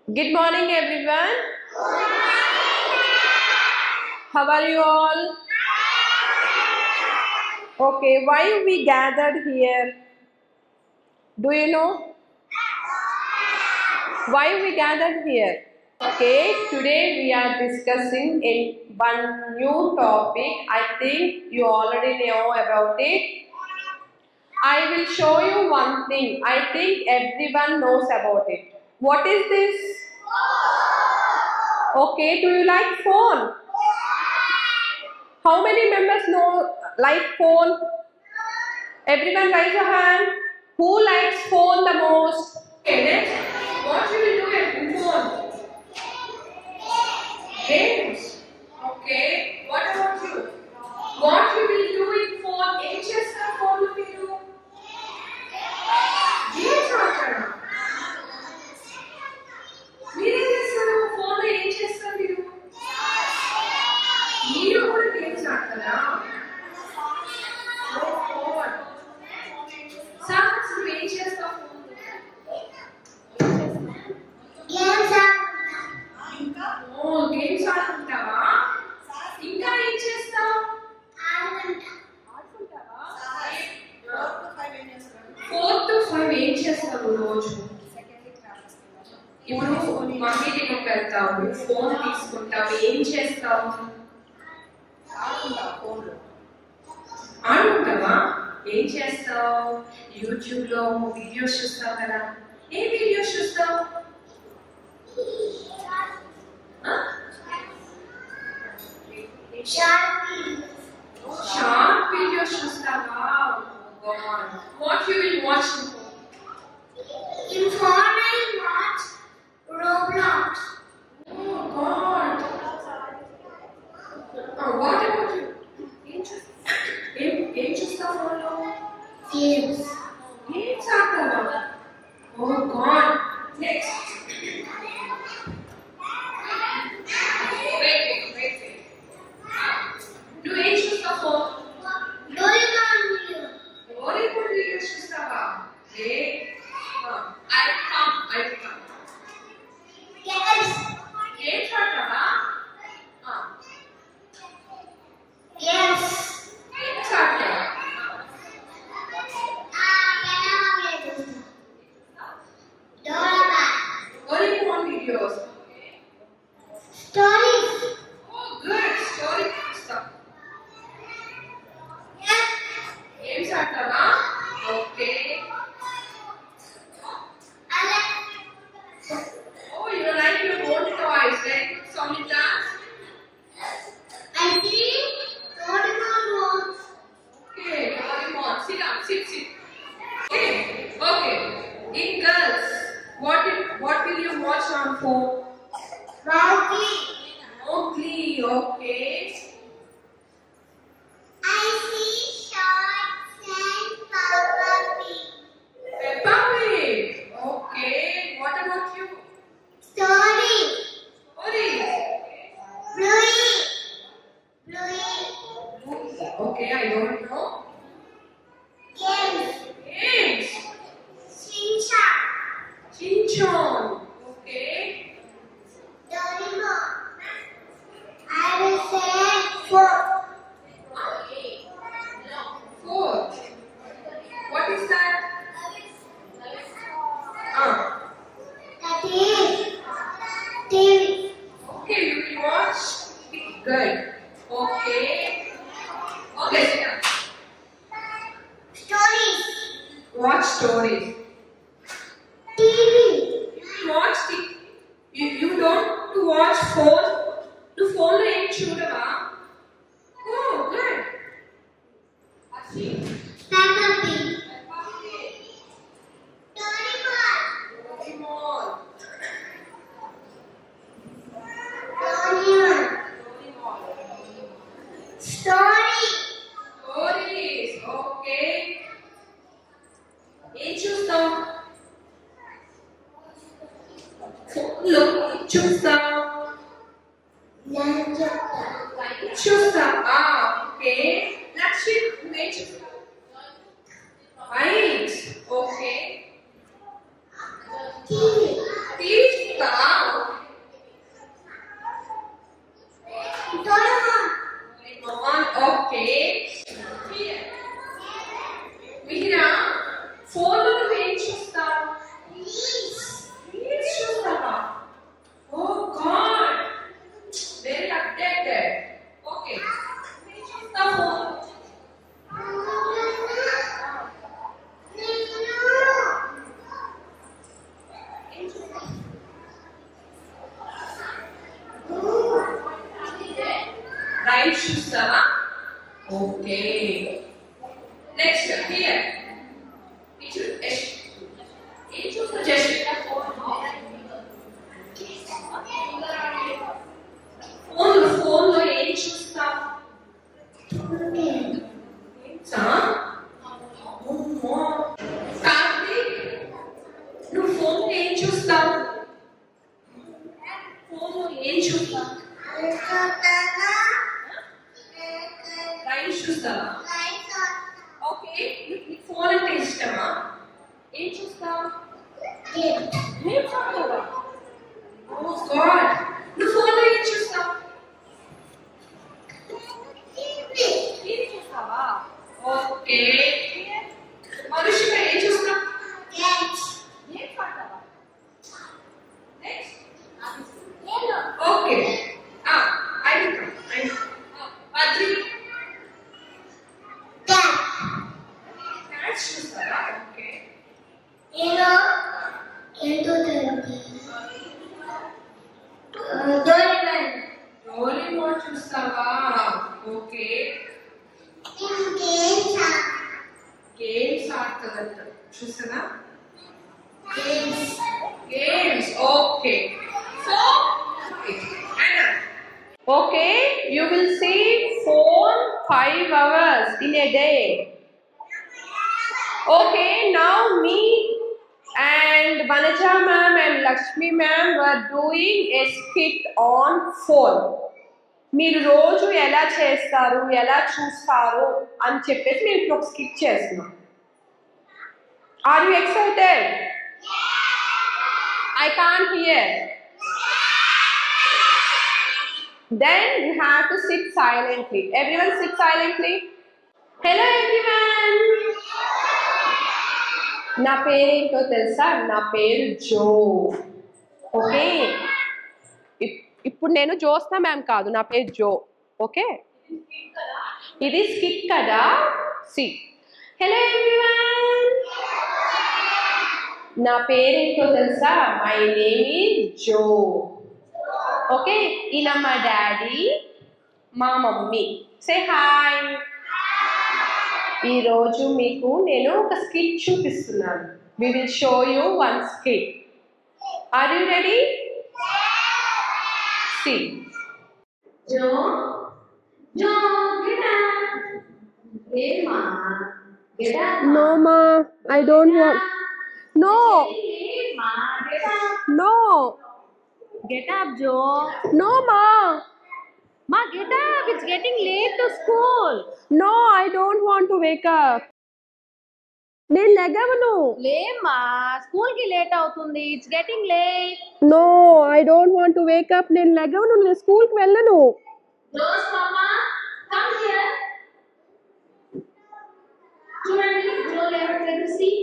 Good morning, everyone. How are you all? Okay, why we gathered here? Do you know why we gathered here? Okay, today we are discussing one new topic. I think you already know about it. I will show you one thing. I think everyone knows about it. What is this? Okay, do you like phone? How many members know like phone? Everyone raise your hand. Who likes phone the most? Okay, next. What you will do in phone? Games. Okay. What about you? What you will do in phone? ఏం చేస్తారు phone మీరు? Games ఆడతారా? మీరేం చేస్తారు? Phone లో ఏం చేస్తారు మీరు? మీరు కూడా గేమ్స్ ఆడతారా? సాక్స్ నువ్వు ఏం చేస్తావు? గేమ్స్ ఆడుకుంటావా? ఇంకా ఏం చేస్తావు? 4 to 5 ఏం చేస్తావు రోజు? ఇప్పుడు మమ్మీ దగ్గరికి వెళ్తావు, ఫోన్ తీసుకుంటావు, ఏం చేస్తావు? ఆడుకుంటావా? ఏం చేస్తావు? యూట్యూబ్ లో వీడియోస్ చూస్తావు కదా, ఏ వీడియోస్ చూస్తావు? షార్ట్ వీడియోస్ చూస్తావా? What you will watch? In phone I watch Roblox. Oh God! What about you? ఏం చూస్తావు ఫోన్లో? Games. గేమ్స్ ఆడతావా? Oh God! Next. Wait. నువ్వేం చూస్తావు phone? Doraemon video. Doraemon videos చూస్తావా? I come. Yes. గేమ్స్ ఆడతావా? Yes. గేమ్స్ ఆడతావా? Doraemon videos. Stories. Oh, good. Story stuff. Yes. Games ఆడతావా? Okay. Oh, you like your own toys, right? Samita? I think Doraemon wants. Okay, Doraemon. Sit down. Sit. Okay. In girls, what will you watch on phone? Mowgli. Mowgli. Okay. I see shorts and Peppa Pig. Peppa Pig. Okay. What about you? Story. Stories. Bluey. Okay, I don't know. Games. Games. Chin-chan. Okay. Doraemon. I will say 4. 4. What is that? That is TV. Okay, you will watch. Good. Okay. Sit down. Stories. Watch stories. TV. Watch you don't watch phone. Do phone lo em chudava? Oh, good. Peppa Pig. Doraemon. Story. Stories. Okay. Em చూస్తావు? Phone చూస్తావు? చూస్తావా? Okay. Lakshmi, నువ్వేం చూస్తావు? Right. Okay. TV. TV చూస్తావా? Next, here. Phone lo ఏం చూస్తావు? కార్తీక్, నువ్వు phone ఏం చూస్తావు? ఫోన్ లో ఏం చూస్తావు? రైట్ చూస్తావా? ఓకే, నీకు ఫోన్ అంటే ఇష్టమా? ఏం చూస్తావు? ఏం చూస్తావా? ఓ గాడ్, నువ్వు ఫోన్ లో ఏం చూస్తావు? టీవీ చూస్తావా? ఓకే, మనుషులు ఏం చూస్తావు? ఏం పాడతావా? నెక్స్ట్, ఓకే, అయిపోయింది. బద్రి, క్యాట్స్ చూస్తారా? ఓకే, డోరేమోన్ చూస్తావా? ఓకే, గేమ్స్ ఆడుతుందంట, చూస్తారా? Games, okay. So okay, you will see phone 5 hours in a day. Okay, now me and Vanaja ma'am and Lakshmi ma'am were doing a skit on phone. మీరు రోజు ఎలా చేస్తారు, ఎలా చూస్తారు అని చెప్పేసి మేము ఇప్పుడు ఒక స్కిట్ చేస్తున్నాం. Are you excited? I can't hear. Then you have to sit silently. Everyone sit silently. Hello everyone. నా పేరేంటో తెలుసా? నా పేరు జో. ఓకే, ఇప్పుడు నేను జోస్నా మ్యామ్ కాదు, నా పేరు జో. ఓకే, ఇది స్కిట్ కదా. సి, హలో ఎవ్రీవన్, నా పేరేంటో తెలుసా? My name is Jo. Okay, ఈయన మా డాడీ, మా మమ్మీ. Say hi. ఈరోజు మీకు నేను ఒక స్కిట్ చూపిస్తున్నాను. We will show you one skit. Are you ready? సి, Jo Jo get up. Hey ma, get up. No ma, I don't want. No. Hey ma, get up. No. Get up, Joe. No ma. Ma, get up. It's getting late to school. No, I don't want to wake up. నేను లెగవను. లేమ్మా, school కి late అవుతుంది. It's getting late. No, I don't want to wake up. నేను లెగవను, నేను school కి వెళ్ళను. Rose mama, come here. చూడండి, Joe లేవట్లేదు. See,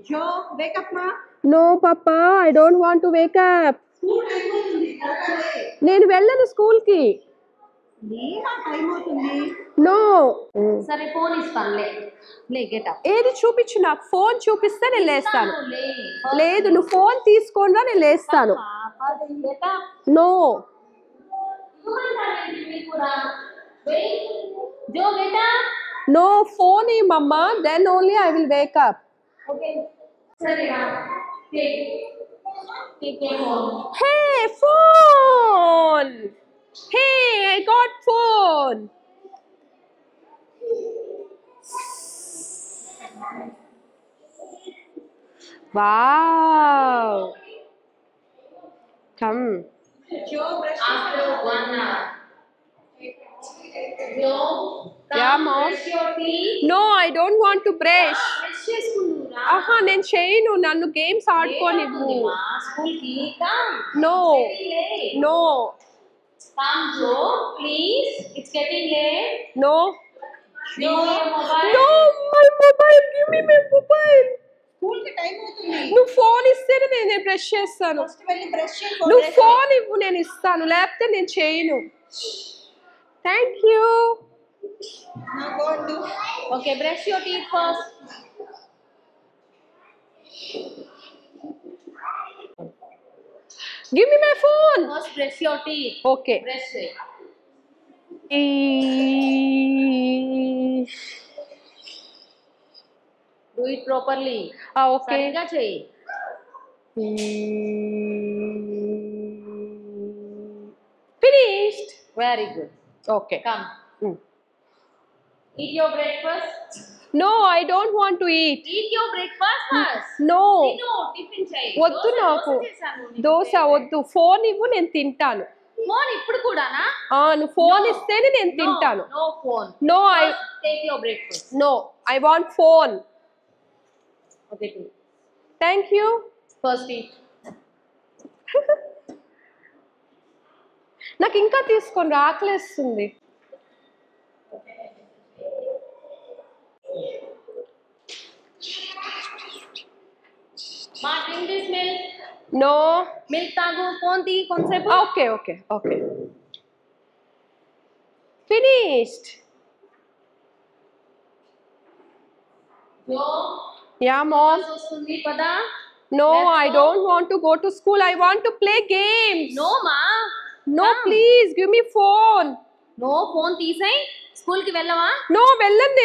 Joe, wake up ma. No papa, I don't want to wake up. School time అవుతుంది. నేను వెళ్ళను school కి. లేమా, time అవుతుంది. No. సరే, ఫోన్ ఇస్తానులే. లే, గెట్ అప్. ఏది చూపించు నాకు. ఫోన్ చూపిస్తే నేను లేస్తాను. లే. లేదు, నువ్వు ఫోన్ తీసుకోండా నేను లేస్తాను. Get up. No. Jo, get up. No, phone ఇమ్మమ్మా, then only I will wake up. Okay, సరే రా. Take your phone. Hey, phone! Hey, I got phone. Wow. Come. After 1 hour. Joe, Yeah, mom. brush your teeth. No, I don't want to brush. Brush చేసుకుందురా. ఆహా, నేను చేయను. నన్ను games ఆడుకోనివ్వు. School కి come. No. Very late. No. Come, Joe, please. It's getting late. No. Joe, your mobile. No, my mobile. Give me my mobile. School కి time అవుతుంది. నువ్వు phone ఇస్తేనే నేను బ్రష్ చేస్తాను. ఫస్ట్ వెళ్ళి బ్రష్ చేయి. నువ్వు ఫోన్ ఇవ్వు, నేను ఇస్తాను. లేకపోతే నేను చేయను. Thank you. Okay, brush your teeth first. Give me my phone. First brush your teeth. Okay. Brush it. Do it properly. Okay. సరిగ్గా చెయ్యి. Finished. Very good. Okay. Come. Mm. Eat your breakfast. No, I don't want to eat. Eat your breakfast first. No. తిను, tiffin చెయ్యి. వద్దు నాకు. చేశాను నీకు. దోశ వద్దు. Phone ఇవ్వు, నేను తింటాను. ఫోన్ ఇప్పుడు కూడానా? నువ్వు ఫోన్ ఇస్తేనే నేను తింటాను. No phone. No, Take your breakfast. No, I want phone. Okay. Thank you. First eat. నాకు ఇంకా తీసుకొని ఆకలేస్తుంది. మా drink this milk. No. Milk తాగు. ఫోన్ తీ కొంచెంసేపు. Okay. Finished. Yeah, mom. వస్తుంది పదా. No, I don't want to go to school. I want to play games. No మా. No, please give me phone. No phone తీసేయ్. School కి వెళ్ళవా? No, వెళ్ళను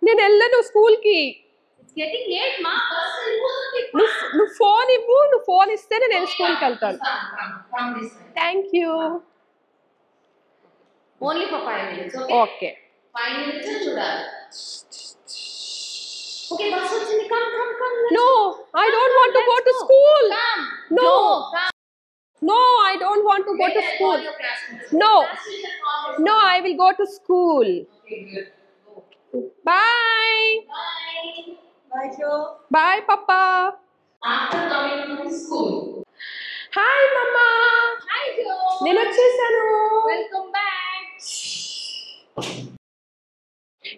నేను వెళ్ళను స్కూల్ కి. It's getting late మా. బస్ వెళ్ళిపోతుంది. నువ్వు ఫోన్ ఇవ్వు, నువ్వు ఫోన్ ఇస్తేనే నేను స్కూల్ కి వెళ్తాను. Thank you. Only for 5 minutes. Okay. 5 minutes చూడాలి. Okay, bus వచ్చింది. Come. No, I don't want to go to school. Come. No. Come. No, I don't want to go to school. No. No, I will go to school. Okay, good. Bye. Bye, Joe. Bye, Papa. After coming from school. Hi, Mama. Hi, Joe. నేను వచ్చేసాను. Welcome back.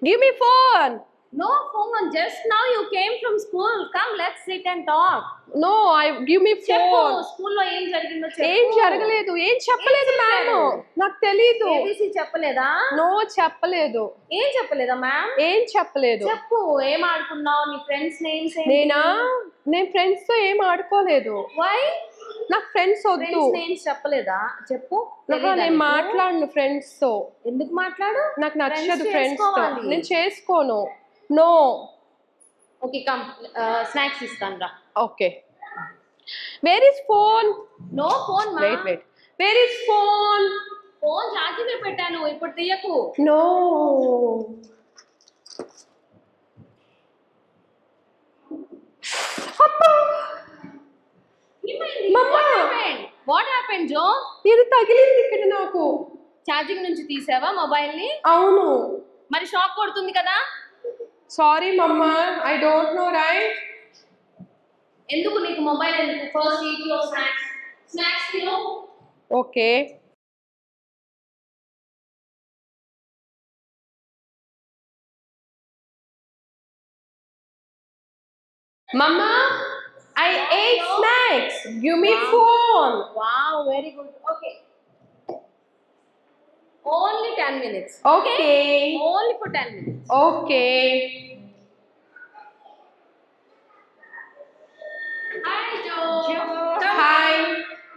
Give me phone. No phone. Just now you came from school. Come, let's sit and talk. No, give me చెప్పు, phone. స్కూల్లో ఏం జరిగిందో చెప్పు. ఏం జరగలేదు, ఏం చెప్పలేదు మ్యామ్. నాకు తెలీదు. ABC చెప్పలేదా? నో, చెప్పలేదు. ఏం చెప్పలేదా మ్యామ్? ఏం చెప్పలేదు. చెప్పు, ఏం ఆడుకున్నావు? నీ ఫ్రెండ్స్ నేమ్స్ ఏంటి? నేను ఫ్రెండ్స్ తో ఏం ఆడుకోలేదు. వై? నాకు ఫ్రెండ్స్ వద్దు. ఫ్రెండ్స్ నేమ్స్ చెప్పలేదా? చెప్పు. నేను మాట్లాడను ఫ్రెండ్స్ తో. ఎందుకు మాట్లాడు? నాకు నచ్చదు ఫ్రెండ్స్ తో. నేను చేసుకోను. నో. Okay, come. స్నాక్స్ ఇస్తాను రా. Okay. Where is phone? No phone మా. Wait. Where is phone? Phone charging పెట్టాను, ఇప్పుడు తీయకు. No. Mamma, what happened Jo? ఇది తగిలింది ఇక్కడ నాకు. ఛార్జింగ్ నుంచి తీసావా మొబైల్ ని? అవును. మరి షాక్ కొడుతుంది కదా. సారీ మమ్మా, ఐ డోంట్ నో రైట్. ఎందుకు నీకు మొబైల్ ఎందుకు? ఫస్ట్ ఈట్ యువర్ స్నాక్స్ తిను. Okay. Mama, I ate snacks. Give me phone. Wow, very good. Okay. Only 10 minutes. Okay. Only for 10 minutes. Okay. Hi, Joe. Come. Hi.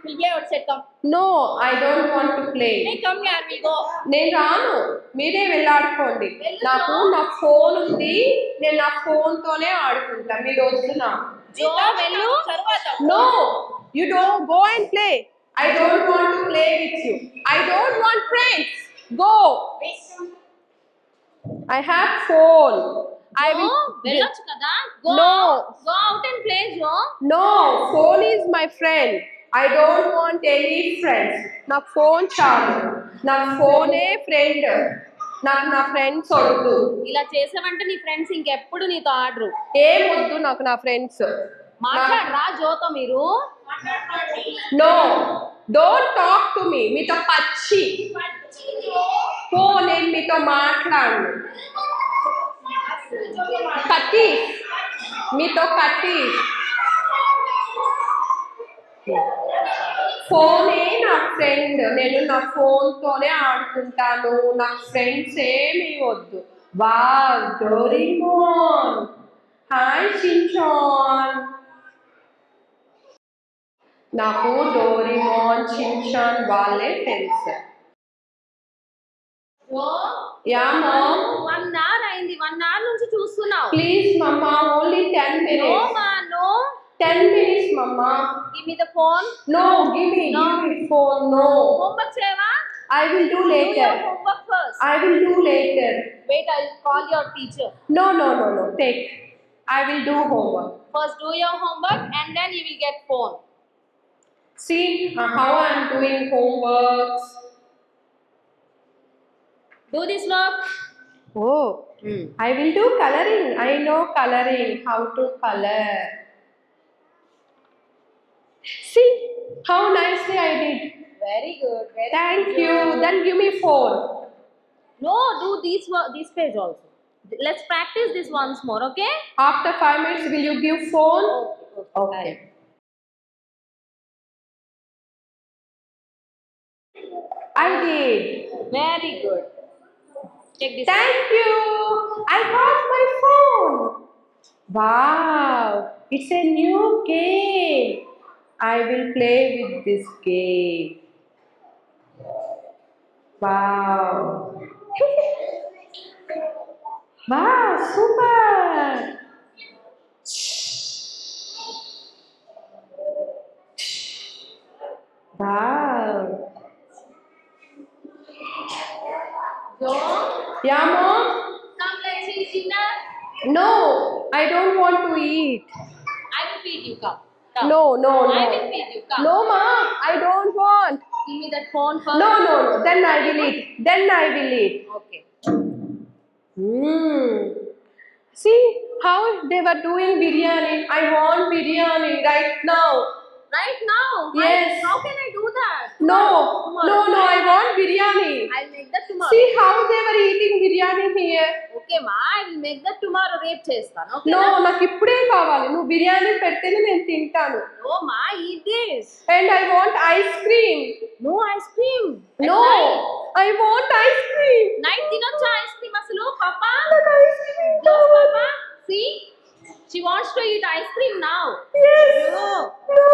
We'll play outside. Come. No, I don't want to play. Hey, come here. We'll go. నేను రాను, మీరే వెళ్ళాడుకోండి. నాకు నా phone ఉంది, నేను నా phone తోనే ఆడుకుంటా. మీరు వద్దు నాకు. Joe, వెళ్ళు. No, you don't go and play. I don't want to play with you. I don't want friends. Go. I have phone. I will. వెళ్ళొచ్చు కదా. Go. No. Go out and play, Joe. No, phone is my friend. I don't want any friends. నాకు phone చాలు. నాకు ఫోనే friend. నాకు నా friends వద్దు. ఇలా చేసావంటే నీ ఫ్రెండ్స్ ఇంకెప్పుడు నీతో ఆడరు. ఏం వద్దు నాకు నా ఫ్రెండ్స్. మాట్లాడరా జోతో మీరు. No, don't talk to me. మీతో పచ్చి. నేను మీతో మాట్లాడను. కట్టి, మీతో కట్టి. ఫోనే నా ఫ్రెండ్. నేను నా ఫోన్ తోనే ఆడుకుంటాను. నాకు ఫ్రెండ్స్ ఏమీ వద్దు. Wow, Doraemon. Hi Shinchan. నాకు డోరేమోన్, షిన్చాన్ వాళ్ళే ఫ్రెండ్స్. Yeah mom. 1 hour అయింది అయిపోయింది 1 hour నుంచి చూస్తున్నావు. Please, Mama, only 10 No minutes. ma, no. 10 minutes, Mama. Give me the phone. No, give me phone. No. Homework చేయవా? I will do Do your later. homework first. I will do later. Wait, I'll call your teacher. No. Take. I will do homework. First do your homework and then you will get phone. See how I am doing homeworks. Do this work. Oh, I will do coloring. I know coloring. How to color. See how nicely I did. Very good. Very Thank good. you. Then give me phone. No, do this page also. Let's practice this once more, okay? After 5 minutes, will you give phone? Okay. I did. Very good. Check this. Thank you. I got my phone. Wow. It's a new game. I will play with this game. Wow. Wow, super. Wow. Go. Yeah, Mom? Come, let's eat dinner. No, I don't want to eat. I will feed you. Come. Come. No. I will feed you. Come. No, Mom, I don't want. Give me that phone first. No. Then I will eat. Okay. See how they were doing biryani. I want biryani right now. Right now? Yes. How can I do that? No, Tomorrow. I want biryani. I'll make that tomorrow. See how they were eating biryani here. Okay, ma. I will make that tomorrow. Rape chestanu. Okay, No, na? నాకు ఇప్పుడే కావాలి. నువ్వు బిర్యానీ పెడితేనే నేను తింటాను. No, ma. Eat this. And I want ice cream. No ice cream. At No, night. I want ice cream. Night తినొచ్చా ice cream అసలు? Papa? నాకు ice cream No, కావాలి. Papa. See? She wants to eat ice cream now. Yes. No. No.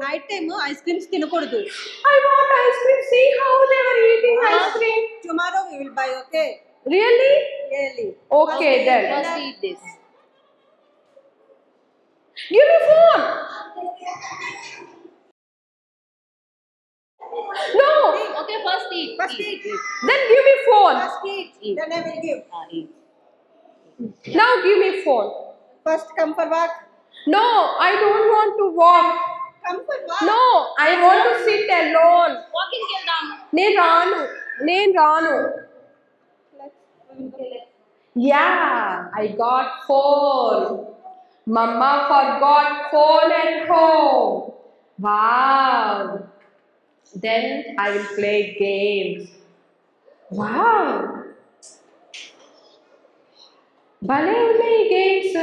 Night time ice creams తినకూడదు. I want ice cream. See how they were eating ice cream. Tomorrow we will buy, okay? Really? Really. Okay then. First eat this. Give me phone. No. Okay, first eat. First eat. Then give me phone. First eat then I will give. Eat. Now give me phone. First come for walk. No, I don't want to walk. Come for walk. No, I want to sit alone. Walking వెళ్దాం. నేను రాను. Yeah, I got phone. Mama forgot phone at home. Wow. Then I will play games. Wow. భలే ఉన్నాయి games.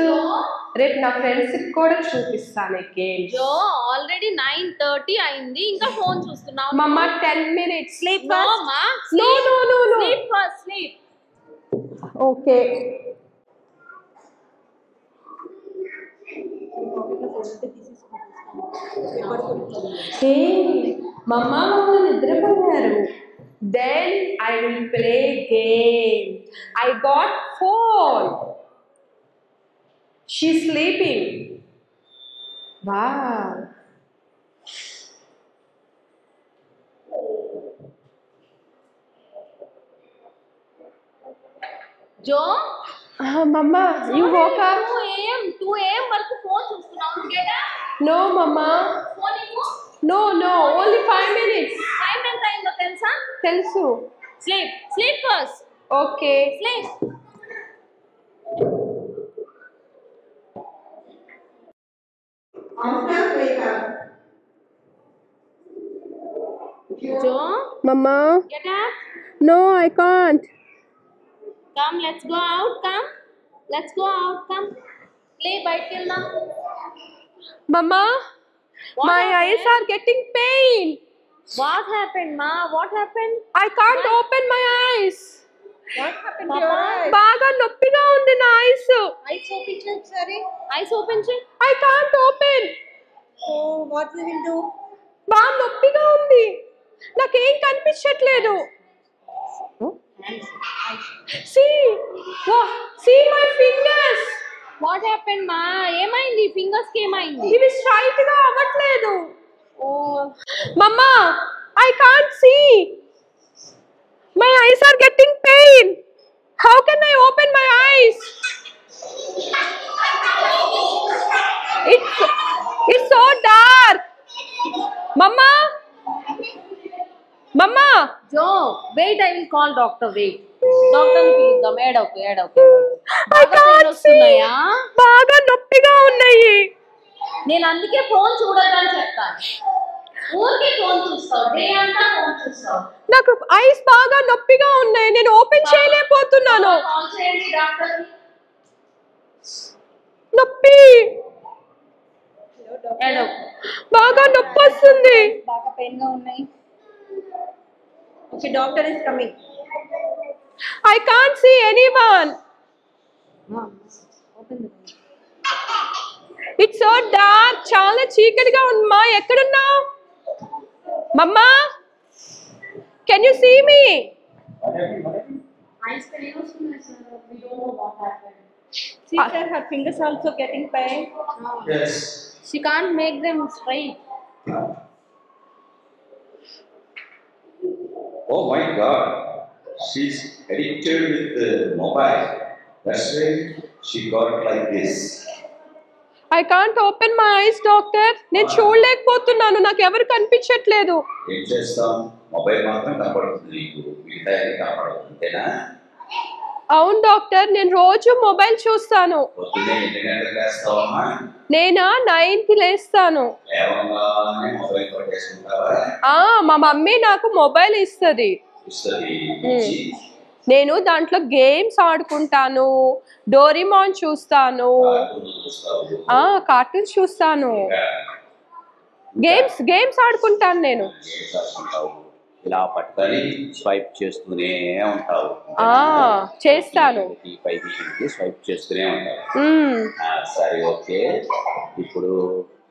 రేపు నా friends కూడా చూపిస్తాను games. జో already 9:30 అయింది ఇంకా ఫోన్ చూస్తున్నావు. మమ్మ 10 minutes. Sleep first. No, ma. No. Sleep first. Sleep. Okay. Hey, మమ్మ వాళ్ళు నిద్రపోయారు. Then I will play game. I got phone. She's sleeping. Wow. Jo Mama, you woke up? 2 AM వరకు phone చూస్తున్నావు. Get up. No, Mama. Phone ఇవ్వు. No, only 5 minutes. Time ఎంత అయిందో తెలుసా? తెలుసు. Sleep first. Okay. Sleep. After wake up. Jo Mama. get up. No, I can't. Come, let's go out. Come. Let's go out. Come. Play బయటికి వెళ్దాం. Mama, What my happened? eyes are getting pain. What happened, ma? What happened? I can't open my eyes. What happen to Papa? Your eyes? బాగా నొప్పిగా ఉంది నా ice. Eyes open చేయి ఒకసారి. Eyes open చేయి. I can't open. So what we will do? బాగా నొప్పిగా ఉంది. నాకేం కనిపించట్లేదు. See, see my fingers. What happen మా? ఏమైంది ఫింగర్స్ కి? ఏమైంది? ఇవి స్ట్రైట్ గా అవ్వట్లేదు. Mama, I can't see. My eyes are getting pain. How can I open my eyes? It's so dark. Mama, Mama. Jo wait, I will call doctor. Wait, doctor ని పిలుద్దాం. ఏడవకు. I can't see. వస్తున్నాయా? బాగా నొప్పిగా ఉన్నాయి. నేను అందుకే phone చూడొద్దని చెప్తాను. ఊరికే ఫోన్ చూస్తావు, డే అంతా ఫోన్ చూస్తావు. నాకు ఐస్ బాగా నొప్పిగా ఉన్నాయి. నేను ఓపెన్ చేయలేకపోతున్నాను. కాల్ చేయండి డాక్టర్ కి. నొప్పి ఏడవకు. బాగా నొప్పి వస్తుంది. బాగా పెయిన్ గా ఉన్నాయి. Okay, doctor is coming. I can't see anyone. It's so dark. చాలా చీకటిగా ఉంది. మా ఎక్కడున్నావు? మమ్మా, can you see me? Eyes pain వస్తున్నాయి sir. We don't know what happened. See, sir, her fingers also getting pain. Yes. She can't make them straight. Oh my God. She's addicted with the mobile. That's why she got like this. I can't open my eyes, doctor. నేను చూడలేకపోతున్నాను. నాకు ఎవరు కనిపించట్లేదు. ఏం చేస్తాం? Mobile మాత్రం కనపడుతుంది నీకు, మిగతా ఏది కనపడదు, అంతేనా? అవును డాక్టర్, నేను రోజు మొబైల్ చూస్తాను. పొద్దున్నే ఎన్ని గంటలకు లేస్తావమ్మా? నేను 9కి లేస్తాను. లేవగానే మొబైల్ పట్టేసుకుంటావా? మా మమ్మీ నాకు మొబైల్ ఇస్తుంది. నేను దాంట్లో గేమ్స్ ఆడుకుంటాను, డోరేమాన్ చూస్తాను, కార్టూన్స్ చూస్తాను, గేమ్స్ ఆడుకుంటాను. నేను ఇలా పట్టుకొని స్వైప్ చేస్తూనే ఉంటావు. చేస్తాను. స్వైప్ చేస్తూనే ఉంటావు. సరే, ఓకే. ఇప్పుడు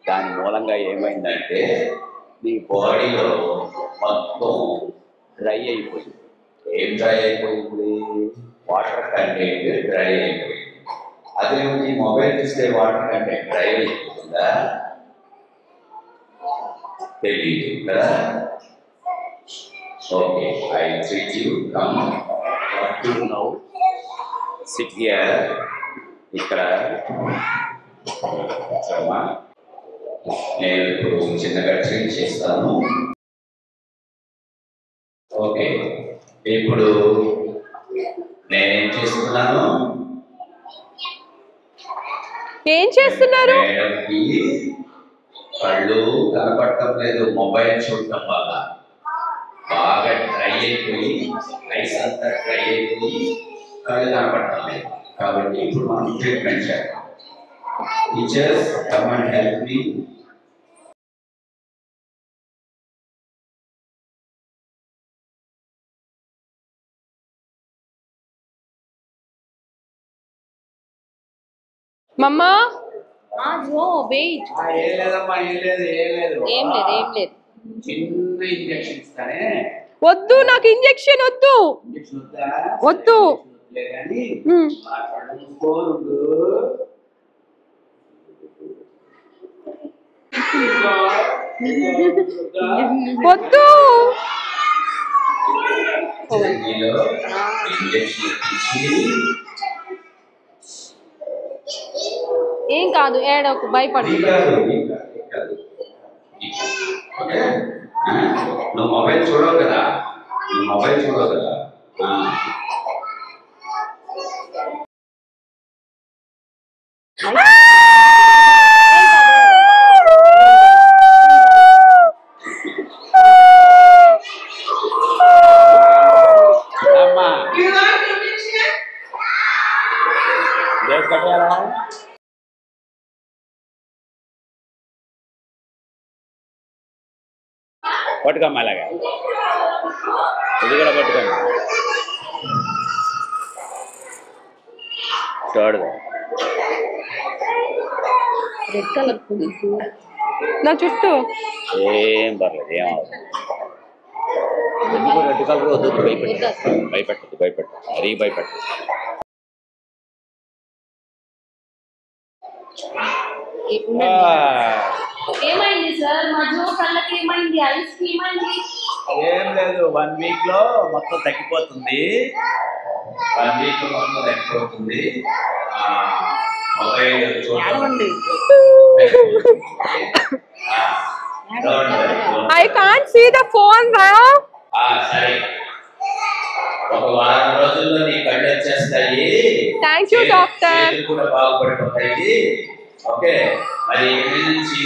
దాని మూలంగా ఏమైందంటే నీ బాడీలో మొత్తం డ్రై అయిపోయింది. ఏం డ్రై అయిపోయింది? వాటర్ కంటెంట్ డ్రై అయిపోయింది. అదే ఈ మొబైల్ చూస్తే వాటర్ కంటెంట్ డ్రై అయిపోతుందా? తెలియదు కదా. Okay, I treat you. Come, what do now? SIT here. ఇక్కడ నేను ఇప్పుడు చిన్నగా ట్రీట్ చేస్తాను. ఓకే, ఇప్పుడు నేనేం చేస్తున్నాను? ఏం చేస్తున్నారు? మేడంకి కళ్ళు కనపడటం లేదు, మొబైల్ చూడటం వల్ల బాగా డ్రై అయిపోయి, ఐస్ అంతా డ్రై అయిపోయి కళ్ళు కనపడటం లేదు. కాబట్టి ఇప్పుడు మనం ట్రీట్మెంట్ చేద్దాం. Teachers, come and help me. మమ్మా, జో వెయిట్. ఏం లేదమ్మా, ఏం లేదు. చిన్న ఇంజెక్షన్ ఇస్తానే. వద్దు, నాకు ఇంజెక్షన్ వద్దు. వద్దు. వద్దు. ఏం కాదు, ఏడవకు, భయపడు. నువ్వు మొబైల్ చూడవు కదా. పట్టుకోమ్మా, అలాగా ఇది కూడా పట్టుకోమ్మా. చూడదు. రెడ్ కలర్ నా చుట్టూ ఏం పర్లేదు, ఏమవుతుంది. ఎందుకు రెడ్ కలర్ వద్దు, భయపెట్టదు మరీ భయపెట్టదు. ఏమైంది సార్? మధ్య కళ్ళకి ఏమైంది? ఐస్ కి ఏమైంది? ఏం లేదు, 1 వీక్ లో మొత్తం తగ్గిపోతుంది. 1 వీక్ లో మొత్తం తగ్గిపోతుంది. మొబైల్ చూడండి. I can't see the phone now. సరే, ఒక వారం రోజుల్లో నీ కళ్ళు వచ్చేస్తాయి. Thank you, doctor. కూడా బాగుపడిపోతాయి. ఓకే, మరి ఎక్కడి నుంచి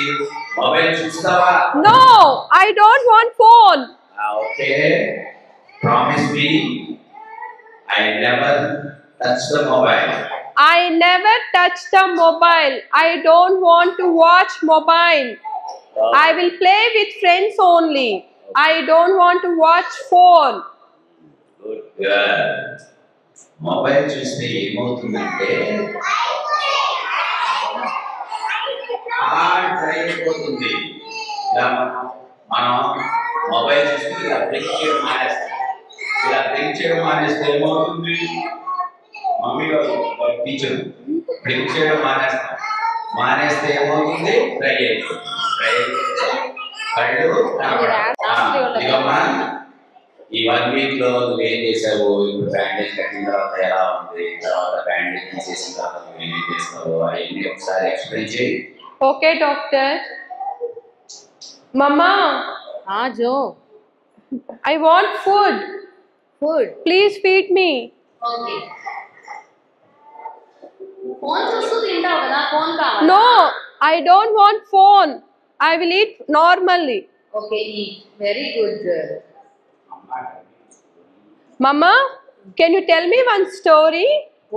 మొబైల్ చూస్తావా? No, I don't want phone. Okay, promise me I never touch the mobile. I never touch the mobile. I don't want to watch mobile. I will play with friends only. I don't want to watch phone. Good girl. Mobile చూస్తే ఏమవుతుందంటే try అయిపోతుంది. మనం mobile చూస్తే ఇలా blink చేయడం మానేస్తాం. ఇలా blink చేయడం మానేస్తే ఏమవుతుంది? మమ్మీ టీచర్ బ్లింక్ చేయడం మానేస్తే ఏమవుతుంది? ట్రై అయిపోతుంది. కళ్ళు ఇదమ్మా, ఈ 1 వీక్ లో నువ్వేం చేసావు? ఇప్పుడు బ్యాండేజ్ కట్టిన తర్వాత ఎలా ఉంది, తర్వాత బ్యాండేజ్ చేసిన తర్వాత నువ్వేం చేస్తావు, అవన్నీ ఒకసారి ఎక్స్ప్లెయిన్ చేయి. Okay, doctor. Mama, Jo. I want food. Food. Please feed me. Okay. Phone చూస్తూ తింటావు కదా, ఫోన్ కావాలా? No, I don't want phone. I will eat normally. Okay, eat. Very good girl. Mama, can you tell me one story?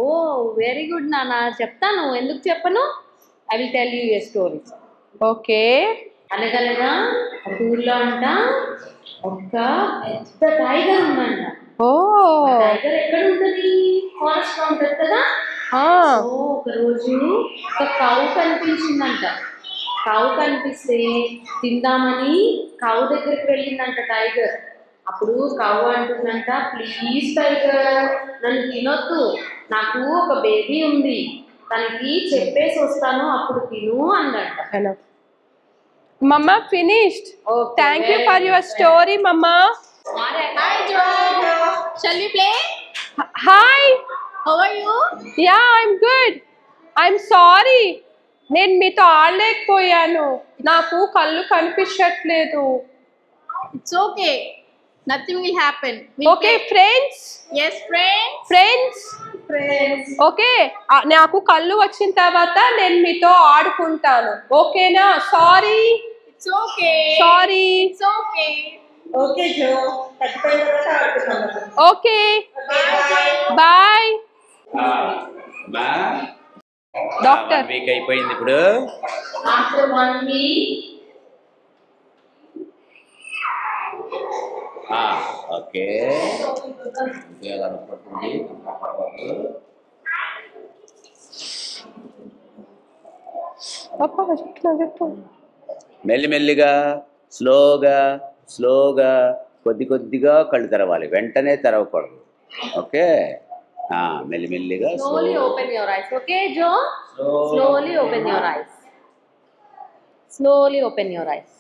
Oh, very good నాన్న. చెప్తాను, ఎందుకు చెప్పను? I will tell you a story. Okay. అనగనగా ఒక ఊర్లో అంట ఒక పెద్ద టైగర్ ఉందంట. Oh. టైగర్ ఎక్కడ ఉంటది? ఫారెస్ట్ లో ఉంటది కదా. సో ఒక రోజు ఒక కౌ కనిపించిందంట. కౌ కనిపిస్తే తిందామని కౌ దగ్గరికి వెళ్ళిందంట టైగర్. అప్పుడు కౌ అంటుందంట, ప్లీజ్ టైగర్, నన్ను తినొద్దు, నాకు ఒక బేబీ ఉంది, తనకి చెప్పేసి వస్తాను, అప్పుడు తిను అందంట. Enough. Mama finished. Okay, Thank you for your story, Mama. Hi Joe. Shall we play? Hi. How are you? Yeah, I'm good. I'm sorry. నేను మీతో ఆడలేకపోయాను, నాకు కళ్ళు కనిపించట్లేదు. It's okay. Nothing will happen. Okay friends. Yes, friends. Friends. Friends. Okay, నాకు కళ్ళు వచ్చిన తర్వాత నేను మీతో ఆడుకుంటాను, ఓకేనా? Sorry. It's okay. Sorry. It's okay. Okay, Joe. తగ్గిపోయిన తర్వాత ఆడుకుందాం. Okay, bye. డాక్టర్, 1 వీక్ అయిపోయింది ఇప్పుడు. After 1 week. ఓకే, పడుతుంది. మెల్లిమెల్లిగా స్లోగా కొద్దిగా కళ్ళు తెరవాలి, వెంటనే తెరవకూడదు. ఓకే, మెల్లిమెల్లిగా Slowly open your eyes. Okay, Joe? Slowly open your eyes. Slowly open your eyes.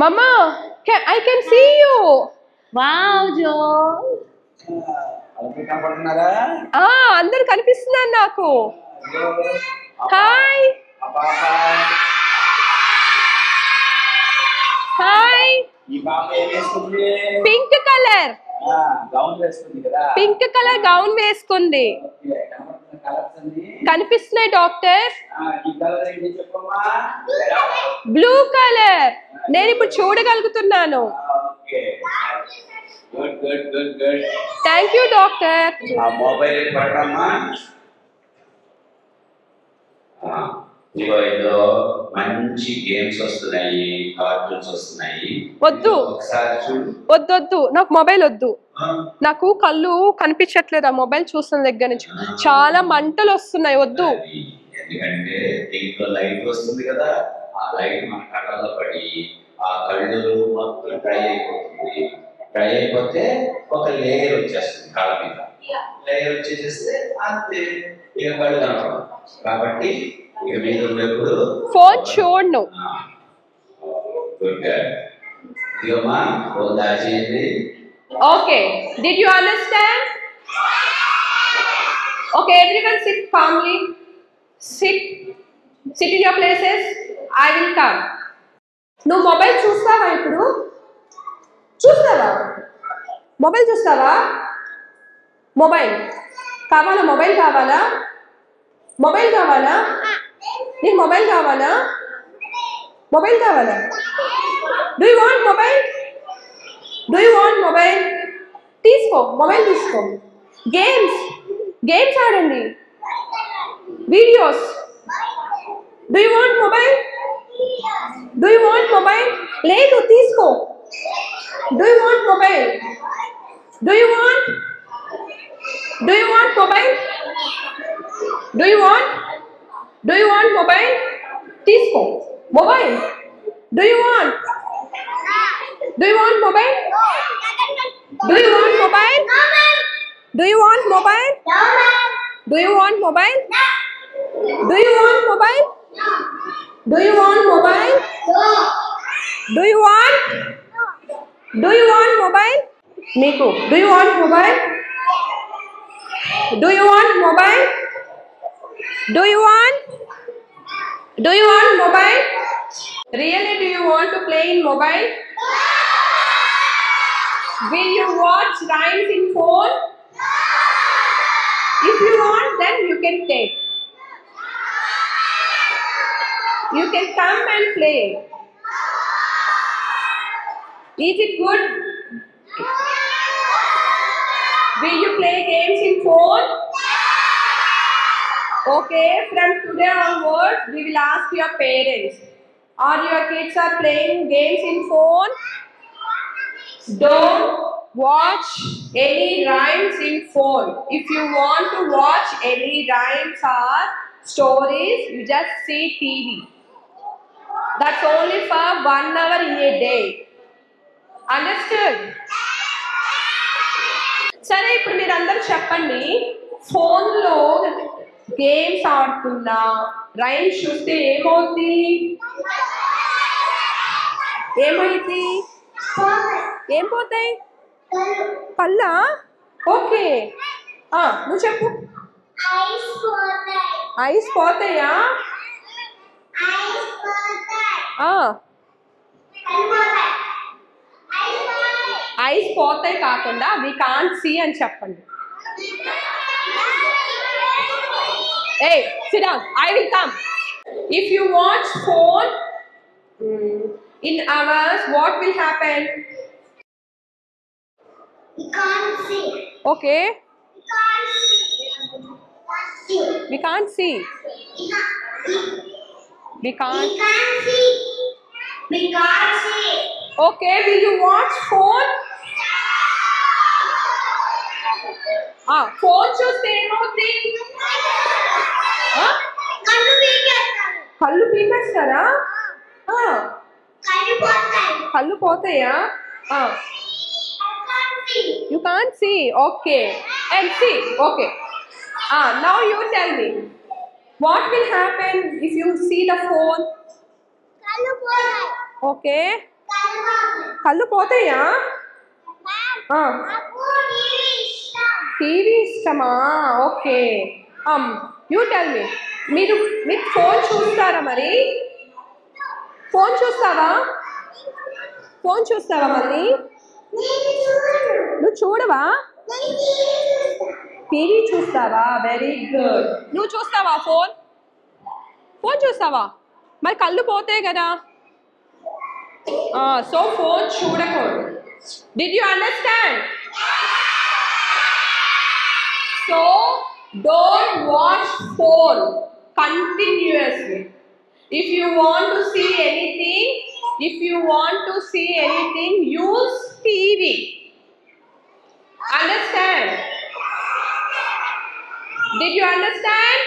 Mama, I can see you. Wow, Joe. కనపడుతున్నారా? అందరు కనిపిస్తున్నారు నాకు. హాయ్. హాయ్. ఈ పాప ఏం వేసుకుంది? Pink colour. గౌన్ వేసుకుంది కదా. పింక్ కలర్ గౌన్ వేసుకుంది. కనిపిస్తున్నాయి డాక్టర్. ఈ కలర్ ఏంటి చెప్పమ్మా? Blue colour. నేను ఇప్పుడు చూడగలుగుతున్నాను. Okay, good. Thank you doctor. ఆ మొబైల్ పడమ్మా. ఇందులో మంచి గేమ్స్ వస్తున్నాయి, కార్టూన్స్ వస్తున్నాయి. వద్దు, ఒకసారి చూడు. వద్దు, నాకు మొబైల్ వద్దు. నాకు కళ్ళు కనిపించట్లేదు ఆ మొబైల్ చూస్తున్న దగ్గర నుంచి. చాలా మంటలు వస్తున్నాయి, వద్దు. ఎందుకంటే దీంట్లో లైట్ వస్తుంది కదా, ఆ లైట్ మన కళ్ళల్లో పడి ఆ కళ్ళు మొత్తం డ్రై అయిపోతుంది. డ్రై అయిపోతే ఒక లేయర్ వచ్చేస్తుంది కళ్ళ మీద. లేయర్ వచ్చేసేస్తే అంతే, ఇక కళ్ళు కనపడదు. కాబట్టి ఇక మీద ఉన్నప్పుడు ఫోన్ చూడను. ఇదిగోమ్మా phone దాచేయండి. Okay, did you understand? Okay, everyone sit calmly. Sit in your places. I will come. నువ్వు మొబైల్ చూస్తావా ఇప్పుడు? చూస్తావా? మొబైల్ చూస్తావా? మొబైల్ కావాలా? మొబైల్ కావాలా? మొబైల్ కావాలా? నీకు మొబైల్ కావాలా? మొబైల్ కావాలా? Do you want mobile? Do you want mobile? తీసుకో, మొబైల్ తీసుకో. గేమ్స్ ఆడండి. Videos. Do you want mobile? Do you want mobile? లేదు, తీసుకో. Do you want mobile? Do you want mobile? Do you want mobile? తీసుకో mobile. Do you want mobile? Do you want mobile? Do you want mobile? Do you want mobile? Do you want mobile? Do you want mobile? Do you want mobile? Niku, do you want mobile? Do you want mobile? Do you want mobile? Really, do you want to play in mobile? Will you watch rhymes in phone? If you want, then you can take. You can come and play. Is it good? Will you play games in phone? Okay, from today onwards, we will ask your parents. Are your kids are playing games in phone? Don't watch any rhymes in phone. If you want to watch any rhymes or stories, you just see TV. That's only for 1 hour in a day. Understood? సరే, ఇప్పుడు మీరు అందరూ చెప్పండి, ఫోన్లో games ఆడుతున్నా rhymes చూస్తే ఏమవుతుంది? ఏం పోతాయి? కళ్ళా? ఓకే, నువ్వు చెప్పు. ఐస్ పోతాయా? ఐస్ పోతాయి కాకుండా వి కాంట్ సీ అని చెప్పండి. Hey, sit down. I will come. If you watch phone in hours, what will happen? We can't see. Okay. We can't see. We can't. We can't see. We can't see. Okay, will you watch phone? Phone చూస్తే ఏమవుతుంది? కళ్ళు పీకేస్తారా? కళ్ళు పోతాయా? You can't see. Okay. And see. Okay. Now you tell me. What will happen if you see the phone? Okay. కళ్ళు పోతాయా? TV ఇష్టమా? Okay. You tell me. మీరు phone చూస్తారా? మరి phone చూస్తావా? మళ్ళీ నువ్వు చూడవా? టీవీ చూస్తావా? Very good. నువ్వు చూస్తావా? ఫోన్ చూస్తావా? మరి కళ్ళు పోతాయి కదా. సో ఫోన్ చూడకూడదు. Did you understand? So don't watch phone continuously. If you want to see anything, use TV. Understand? Did you understand?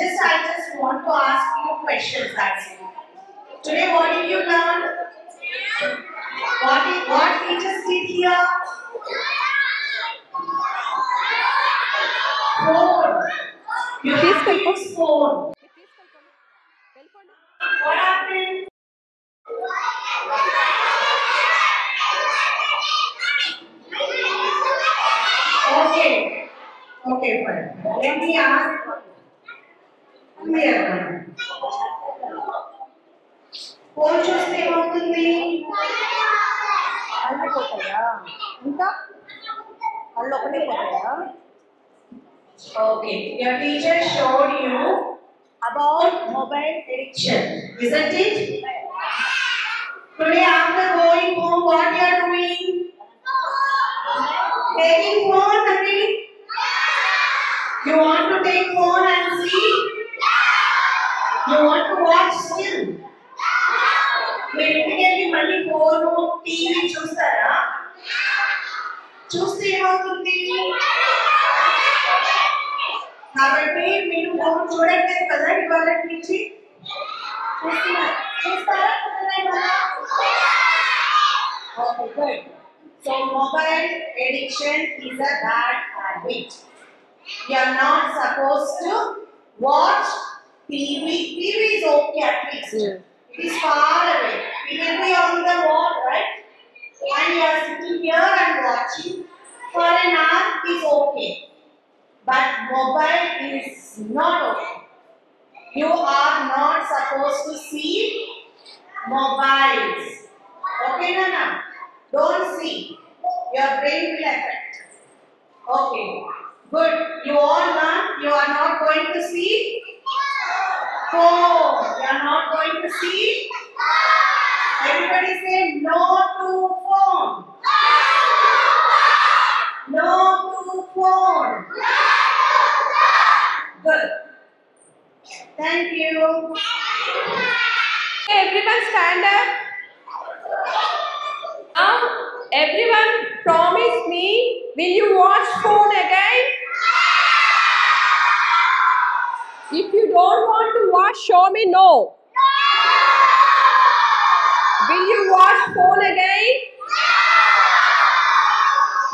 I just want to ask you questions. That's it. Today, what did you learn? What teachers did here? Phone. You have to use phone. What happened? Okay. Okay, fine. Let me ask. Clear. Phone చూస్తే ఏమవుతుంది? అన్నీ పోతాయా? ఇంకా వాళ్ళు ఒకటే పోతాయా? Okay, your teacher showed you about mobile addiction, isn't it? Today after going home, what you are doing? Taking phone again? You want to take phone and see? You want to watch still? మీరు ఇంటికి వెళ్ళి మళ్ళీ phone TV చూస్తారా? చూస్తే ఏమవుతుంది? కాబట్టి మీరు phone చూడట్లేదు కదా ఇవాళ నుంచి? చూస్తారా? Okay, good. So mobile addiction is a bad habit. You are not supposed to watch TV. TV is okay at least. It is far away. It will be on the wall, right? And you are sitting here and watching for an hour is okay. But mobile is not okay. You are not supposed to see mobiles. Okay, Nana? Don't see. Your brain will affect. Okay. Good. You all learn. You are not going to see phone. You are not going to see. Everybody say no to phone. No to phone. Good. Thank you. Everyone stand up. Now, everyone promise me, will you watch phone again? If you don't want to watch, show me no. Will you watch phone again?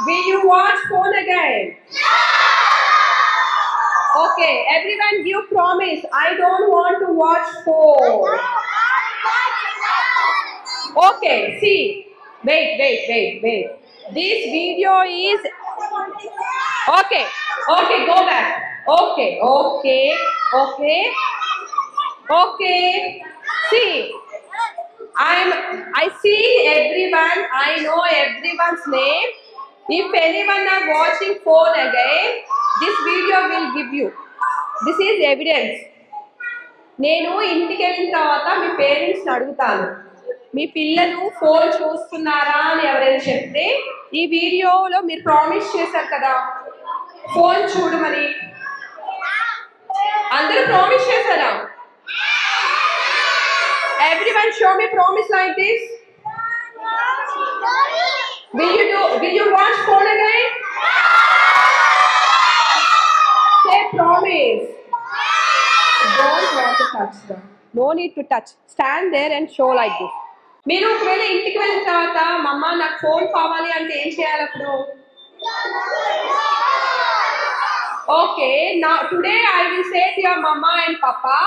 Will you watch phone again? Okay, everyone give promise. I don't want to watch phone. Okay, see. Wait. This video is... Okay, go back. Okay. See, I see everyone. I know everyone's name. If anyone are watching phone again, this video will give you. This is evidence. నేను ఇంటికి వెళ్ళిన తర్వాత మీ పేరెంట్స్ని అడుగుతాను, మీ పిల్లలు phone చూస్తున్నారా అని ఎవరైనా చెప్తే ఈ వీడియోలో మీరు ప్రామిస్ చేశారు కదా ఫోన్ చూడమని. అందరూ ప్రామిస్ చేశారా? Everyone show me promise like this. Will you watch phone again? Say promise. Don't want to touch them. No need to touch. Stand there and show like this. మీరు ఒకవేళ ఇంటికి వెళ్ళిన తర్వాత మమ్మ నాకు ఫోన్ కావాలి అంటే ఏం చేయాలి అప్పుడు? ఓకే, నా today I will say to your మమ్మ అండ్ పాపా,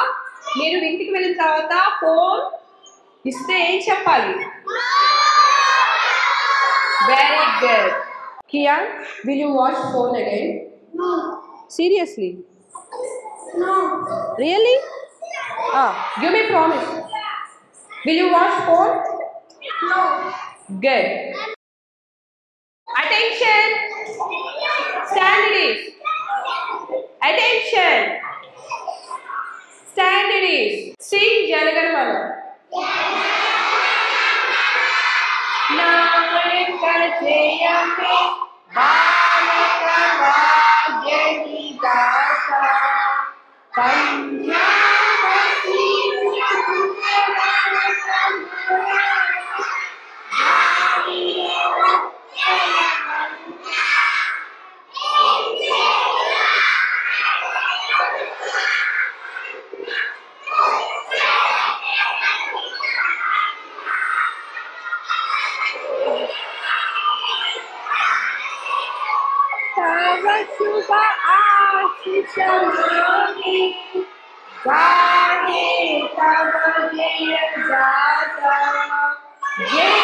మీరు ఇంటికి వెళ్ళిన తర్వాత ఫోన్ ఇస్తే ఏం చెప్పాలి? Very good. Kian, will you watch phone again? No. Seriously? No. Really? Give me promise. Will you watch phone? No. Good. Attention. Stand it is. Attention. Stand it is. Sing Janaganamana. Nayaka Jayame Bhalaka Rajyanidasa Panjavati शिषमामि गाहे तव जय गाथा जय